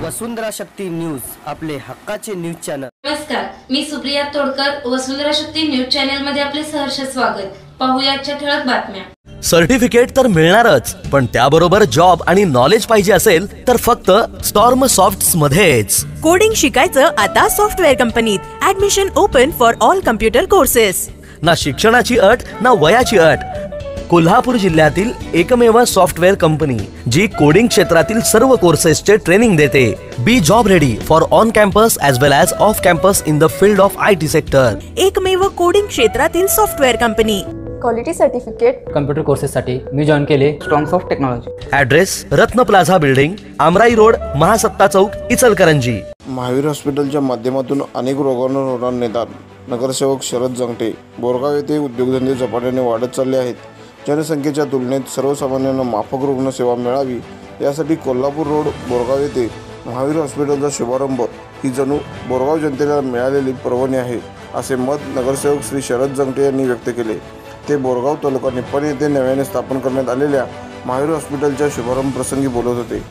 वसुंधरा शक्ती news, आपले हक्काचे news channel. नमस्कार, मी सुप्रिया तोडकर, वसुंधरा शक्ती न्यूज चॅनल मध्ये आपले सहर्ष स्वागत। पाहूया आजच्या ठळक बातम्या। सर्टिफिकेट तर मिळणारच, पण त्याबरोबर जॉब आणि नॉलेज पाहिजे असेल तर फक्त स्टॉर्म सॉफ्ट्स मध्येच। कोडिंग शिकायचं आता सॉफ्टवेअर कंपनीत। Admission open for all computer courses. ना शिक्षणाची अट ना वयाची अट। कोल्हापूर जिल्ह्यातील एकमेव सॉफ्टवेअर कंपनी जी कोडिंग क्षेत्रातील सर्व कोर्सेसचे ट्रेनिंग देते। Be job ready for on campus as well as off campus in the field of IT sector. एकमेव कोडिंग क्षेत्रातील software company. Quality certificate computer कोर्सेससाठी मी जॉईन केले strong soft technology. Address Ratna plaza building, Amrai road, Mahasatta Chowk, Ichalkaranji. Mahavir हॉस्पिटलच्या माध्यमातून अनेक रोगांवर होणार निदान। नगरसेवक शरद जंगटे। बोरगाव येथे उद्योगधंदे झपाट्याने वाढत चालले आहेत। जनसंख्येच्या तुलनेत सर्वसामान्यांना माफक रुग्णसेवा मिळावी यासाठी कोल्हापूर रोड बोरगाव येथे महावीर हॉस्पिटलचा शुभारंभ ही जणू बोरगाव जनतेला मिळालेली पर्वणी आहे, असे मत नगरसेवक श्री शरद जंगटे यांनी व्यक्त केले। ते बोरगाव तालुका निप्पाणी येथे नव्याने स्थापन करण्यात आलेल्या महावीर हॉस्पिटलच्या शुभारंभ प्रसंगी बोलत होते।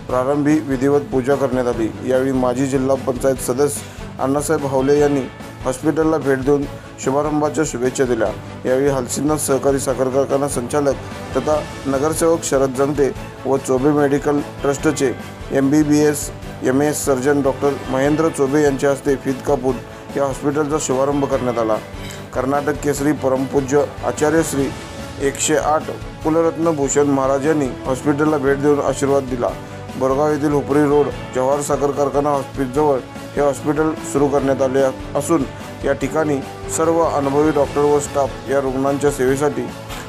प्रारंभी विधिवत पूजा करण्यात आली। यावेळी माजी जिल्हा पंचायत सदस्य अण्णासाहेब हावले यांनी हॉस्पिटलला भेट देऊन शुभारंभाच्या शुभेच्छा दिल्या। यावेळी हलसिन्नाथ सहकारी साखर कारखाना संचालक तथा नगरसेवक शरद जंगटे व चोबे मेडिकल ट्रस्टचे MBBS MS surgeon doctor Mahendra Chobe यांच्या हस्ते फीत कापून या हॉस्पिटलचा शुभारंभ करण्यात आला। कर्नाटक केसरी परमपूज्य आचार्य श्री 108 कुलरत्न भूषण महाराज यांनी हॉस्पिटलला भेट देऊन आशीर्वाद दिला। बोरगाव येथील हुपरी रोड जवाहर साखर कारखाना हॉस्पिटलजवळ हे हॉस्पिटल सुरू करण्यात आले असून या ठिकाणी सर्व अनुभवी डॉक्टर व स्टाफ या रुग्णांच्या सेवेसाठी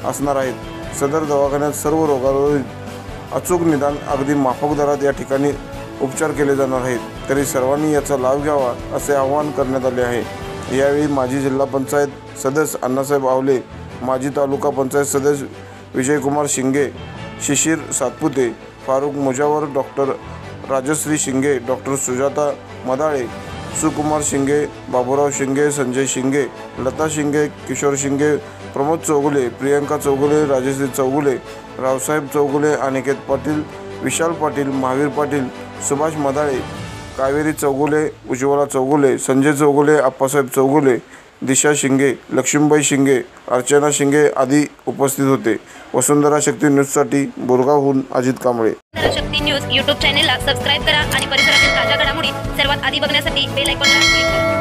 असणार आहेत। सदर दवाखान्यात सर्व रोगांवरील अचूक निदान अगदी माफक दरात या ठिकाणी उपचार केले जाणार आहेत, तरी सर्वांनी याचा लाभ घ्यावा असे आवाहन करण्यात आले आहे। यावेळी माजी जिल्हा पंचायत सदस्य अण्णासाहेब आवले, माजी तालुका पंचायत सदस्य विजयकुमार शिंगे, शिशिर सातपुते, फारुख मुजावर, डॉक्टर राजश्री शिंगे, डॉक्टर सुजाता मदाळे, सुकुमार शिंगे, बाबूराव शिंगे, संजय शिंगे, लता शिंगे, किशोर शिंगे, प्रमोद चौगुले, प्रियंका चौगुले, राजश्री चौगुले, रावसाहेब चौगुले, अनिकेत पाटील, विशाल पाटील, महावीर पाटील, सुभाष मदाळे, कावेरी चौगुले, उज्ज्वला चौगुले, संजय चौगुले, आप्पासाहेब चौगुले, दिशा शिंगे, लक्ष्मीबाई शिंगे, अर्चना शिंगे आदी उपस्थित होते। वसुंधरा शक्ती न्यूजसाठी बोरगावहून अजित कांबळे। वसुंधरा शक्ती न्यूज YouTube चॅनेलला सबस्क्राइब करा आणि परिसरातील ताज्या घडामोडी सर्वात आधी बघण्यासाठी बेल आयकॉनला क्लिक करा।